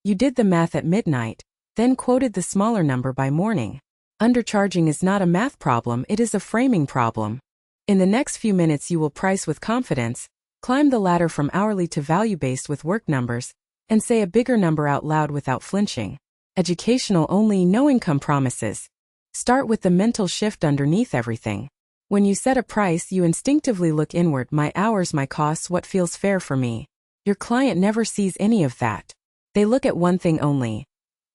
You did the math at midnight, then quoted the smaller number by morning. Undercharging is not a math problem, it is a framing problem. In the next few minutes you will price with confidence, climb the ladder from hourly to value-based with work numbers, and say a bigger number out loud without flinching. Educational only, no income promises. Start with the mental shift underneath everything. When you set a price, you instinctively look inward: my hours, my costs, what feels fair for me. Your client never sees any of that. They look at one thing only: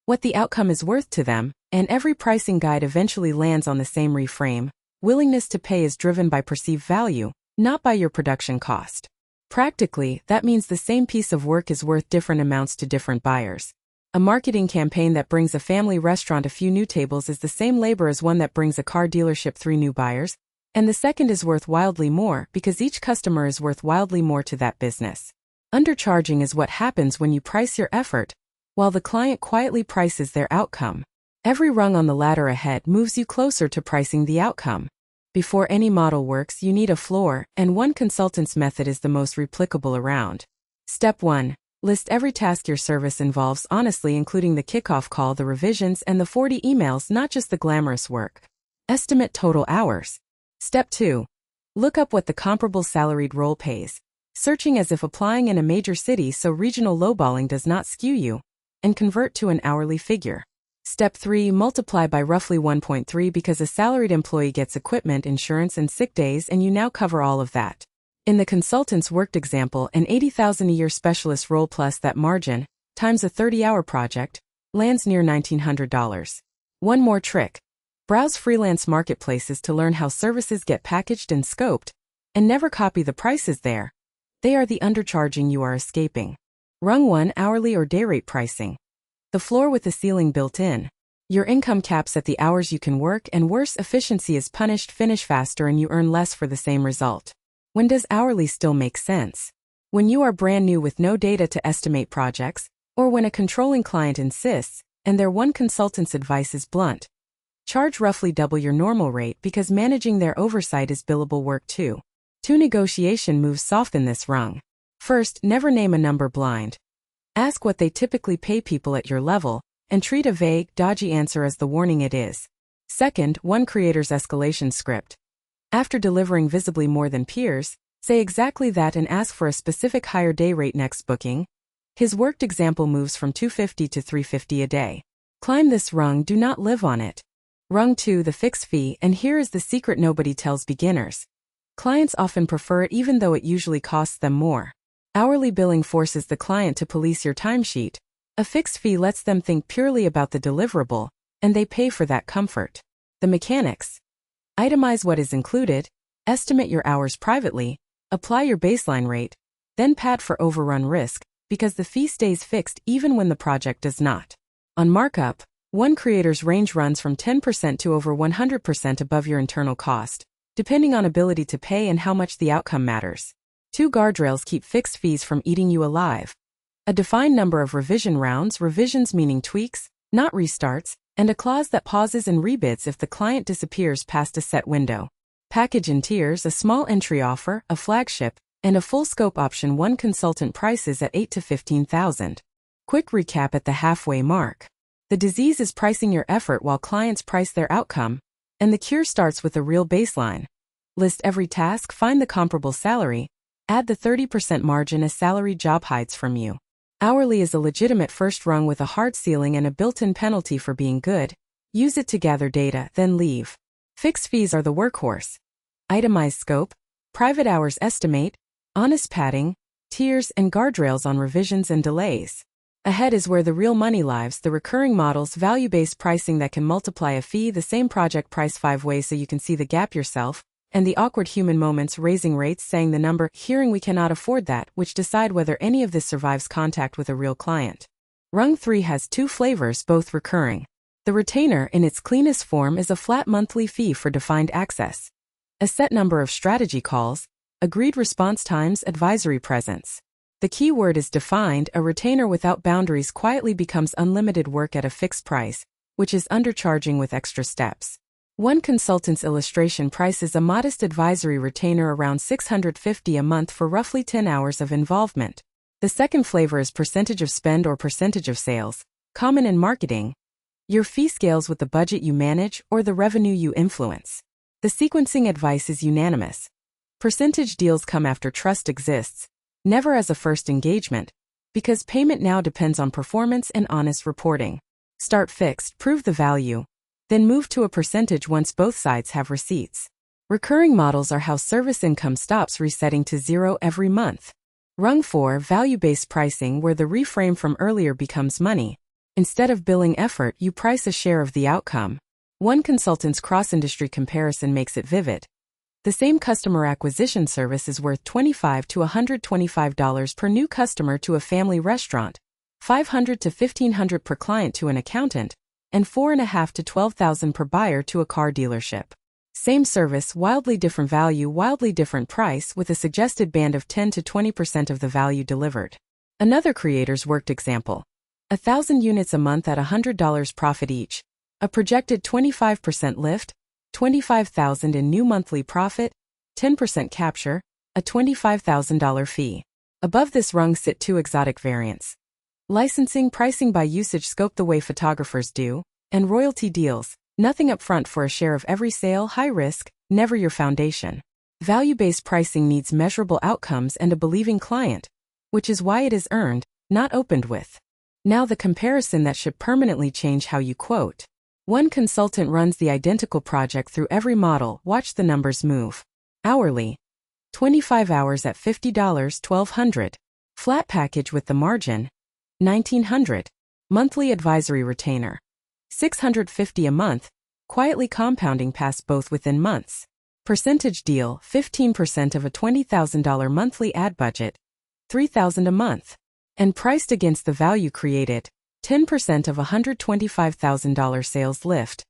what the outcome is worth to them, and every pricing guide eventually lands on the same reframe. Willingness to pay is driven by perceived value, not by your production cost. Practically, that means the same piece of work is worth different amounts to different buyers. A marketing campaign that brings a family restaurant a few new tables is the same labor as one that brings a car dealership 3 new buyers, and the second is worth wildly more because each customer is worth wildly more to that business. Undercharging is what happens when you price your effort, while the client quietly prices their outcome. Every rung on the ladder ahead moves you closer to pricing the outcome. Before any model works, you need a floor, and one consultant's method is the most replicable around. Step 1. List every task your service involves honestly, including the kickoff call, the revisions, and the 40 emails, not just the glamorous work. Estimate total hours. Step 2. Look up what the comparable salaried role pays, searching as if applying in a major city so regional lowballing does not skew you, and convert to an hourly figure. Step 3. Multiply by roughly 1.3 because a salaried employee gets equipment, insurance, and sick days, and you now cover all of that. In the consultant's worked example, an $80,000 a year specialist role plus that margin, times a 30-hour project, lands near $1,900. One more trick. Browse freelance marketplaces to learn how services get packaged and scoped, and never copy the prices there. They are the undercharging you are escaping. Rung 1. Hourly or day rate pricing. The floor with the ceiling built in. Your income caps at the hours you can work, and worse, efficiency is punished. Finish faster and you earn less for the same result. When does hourly still make sense? When you are brand new with no data to estimate projects, or when a controlling client insists, and their one consultant's advice is blunt. Charge roughly double your normal rate because managing their oversight is billable work too. 2 negotiation moves soften this rung. First, never name a number blind. Ask what they typically pay people at your level, and treat a vague, dodgy answer as the warning it is. Second, one creator's escalation script. After delivering visibly more than peers, say exactly that and ask for a specific higher day rate next booking. His worked example moves from $250 to $350 a day. Climb this rung, do not live on it. Rung 2. The fixed fee, and here is the secret nobody tells beginners. Clients often prefer it even though it usually costs them more. Hourly billing forces the client to police your timesheet. A fixed fee lets them think purely about the deliverable, and they pay for that comfort. The mechanics. Itemize what is included, estimate your hours privately, apply your baseline rate, then pad for overrun risk, because the fee stays fixed even when the project does not. On markup, one creator's range runs from 10% to over 100% above your internal cost, depending on ability to pay and how much the outcome matters. 2 guardrails keep fixed fees from eating you alive. A defined number of revision rounds, revisions meaning tweaks, not restarts, and a clause that pauses and rebids if the client disappears past a set window. Package in tiers: a small entry offer, a flagship, and a full scope option. One consultant prices at $8,000 to $15,000. Quick recap at the halfway mark. The disease is pricing your effort while clients price their outcome, and the cure starts with a real baseline. List every task, find the comparable salary, add the 30% margin a salary job hides from you. Hourly is a legitimate first rung with a hard ceiling and a built-in penalty for being good. Use it to gather data, then leave. Fixed fees are the workhorse. Itemized scope, private hours estimate, honest padding, tiers, and guardrails on revisions and delays. Ahead is where the real money lives: the recurring models, value-based pricing that can multiply a fee, the same project price 5 ways so you can see the gap yourself, and the awkward human moments: raising rates, saying the number, hearing we cannot afford that, which decide whether any of this survives contact with a real client. Rung 3 has 2 flavors, both recurring. The retainer, in its cleanest form, is a flat monthly fee for defined access. A set number of strategy calls, agreed response times, advisory presence. The key word is defined. A retainer without boundaries quietly becomes unlimited work at a fixed price, which is undercharging with extra steps. One consultant's illustration prices a modest advisory retainer around $650 a month for roughly 10 hours of involvement. The second flavor is percentage of spend or percentage of sales, common in marketing. Your fee scales with the budget you manage or the revenue you influence. The sequencing advice is unanimous. Percentage deals come after trust exists, never as a first engagement, because payment now depends on performance and honest reporting. Start fixed, prove the value, then move to a percentage once both sides have receipts. Recurring models are how service income stops resetting to zero every month. Rung 4, value-based pricing, where the reframe from earlier becomes money. Instead of billing effort, you price a share of the outcome. One consultant's cross-industry comparison makes it vivid. The same customer acquisition service is worth $25 to $125 per new customer to a family restaurant, $500 to $1,500 per client to an accountant, and $4,500 to $12,000 per buyer to a car dealership. Same service, wildly different value, wildly different price, with a suggested band of 10 to 20% of the value delivered. Another creator's worked example. 1,000 units a month at $100 profit each. A projected 25% lift, $25,000 in new monthly profit, 10% capture, a $25,000 fee. Above this rung sit two exotic variants. Licensing, pricing by usage, scope the way photographers do, and royalty deals. Nothing upfront for a share of every sale, high risk, never your foundation. Value-based pricing needs measurable outcomes and a believing client, which is why it is earned, not opened with. Now the comparison that should permanently change how you quote. One consultant runs the identical project through every model, watch the numbers move. Hourly. 25 hours at $50, $1,200. Flat package with the margin, $1,900. Monthly advisory retainer, $650 a month, quietly compounding past both within months. Percentage deal, 15% of a $20,000 monthly ad budget, $3,000 a month. And priced against the value created, 10% of a $125,000 sales lift,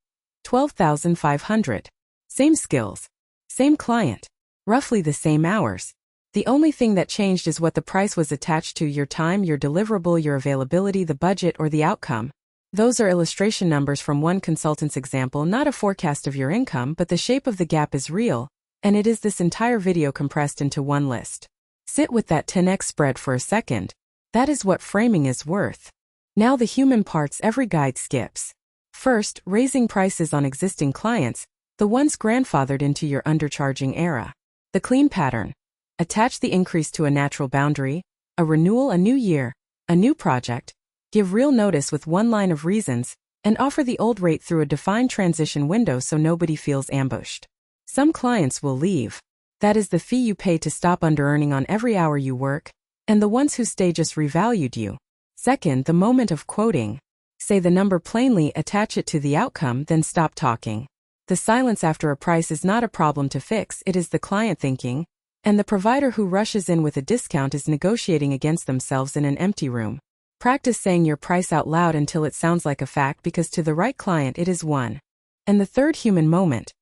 $12,500. Same skills, same client, roughly the same hours. The only thing that changed is what the price was attached to: your time, your deliverable, your availability, the budget, or the outcome. Those are illustration numbers from one consultant's example, not a forecast of your income, but the shape of the gap is real, and it is this entire video compressed into one list. Sit with that 10x spread for a second. That is what framing is worth. Now the human parts every guide skips. First, raising prices on existing clients, the ones grandfathered into your undercharging era. The clean pattern. Attach the increase to a natural boundary, a renewal, a new year, a new project. Give real notice with one line of reasons, and offer the old rate through a defined transition window so nobody feels ambushed. Some clients will leave. That is the fee you pay to stop under-earning on every hour you work, and the ones who stay just revalued you. Second, the moment of quoting. Say the number plainly, attach it to the outcome, then stop talking. The silence after a price is not a problem to fix, it is the client thinking, and the provider who rushes in with a discount is negotiating against themselves in an empty room. Practice saying your price out loud until it sounds like a fact, because to the right client it is one. And the third human moment.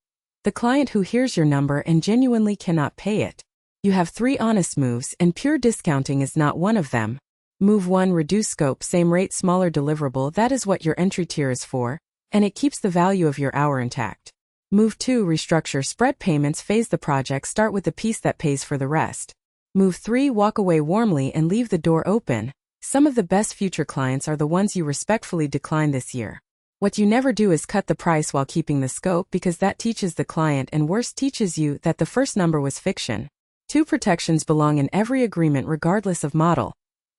The client who hears your number and genuinely cannot pay it. You have three honest moves, and pure discounting is not one of them. Move 1, reduce scope, same rate, smaller deliverable. That is what your entry tier is for, and it keeps the value of your hour intact. Move 2, restructure, spread payments, phase the project, start with the piece that pays for the rest. Move 3, walk away warmly and leave the door open. Some of the best future clients are the ones you respectfully decline this year. What you never do is cut the price while keeping the scope, because that teaches the client, and worse, teaches you, that the first number was fiction. 2 protections belong in every agreement regardless of model.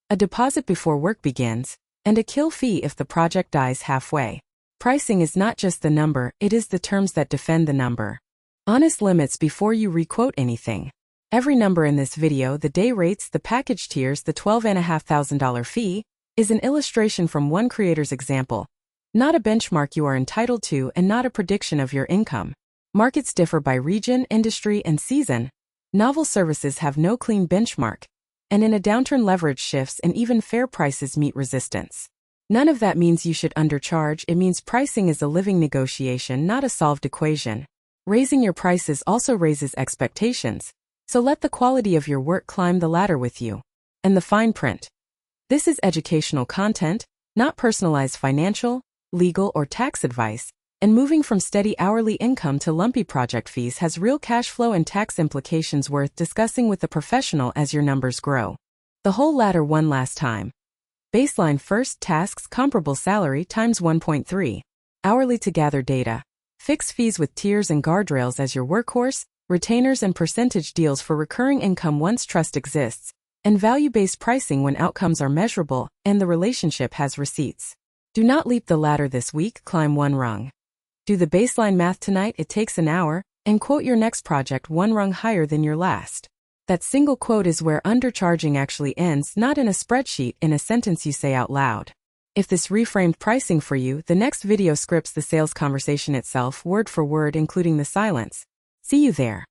A deposit before work begins, and a kill fee if the project dies halfway. Pricing is not just the number, it is the terms that defend the number. Honest limits before you requote anything. Every number in this video, the day rates, the package tiers, the $12,500 fee, is an illustration from one creator's example, not a benchmark you are entitled to, and not a prediction of your income. Markets differ by region, industry, and season. Novel services have no clean benchmark, and in a downturn leverage shifts and even fair prices meet resistance. None of that means you should undercharge, it means pricing is a living negotiation, not a solved equation. Raising your prices also raises expectations. So let the quality of your work climb the ladder with you. And the fine print. This is educational content, not personalized financial, legal, or tax advice, and moving from steady hourly income to lumpy project fees has real cash flow and tax implications worth discussing with a professional as your numbers grow. The whole ladder one last time. Baseline first tasks comparable salary times 1.3. Hourly to gather data. Fixed fees with tiers and guardrails as your workhorse, retainers and percentage deals for recurring income once trust exists, and value-based pricing when outcomes are measurable and the relationship has receipts. Do not leap the ladder this week, climb one rung. Do the baseline math tonight, it takes an hour, and quote your next project one rung higher than your last. That single quote is where undercharging actually ends, not in a spreadsheet, in a sentence you say out loud. If this reframed pricing for you, the next video scripts the sales conversation itself, word for word, including the silence. See you there.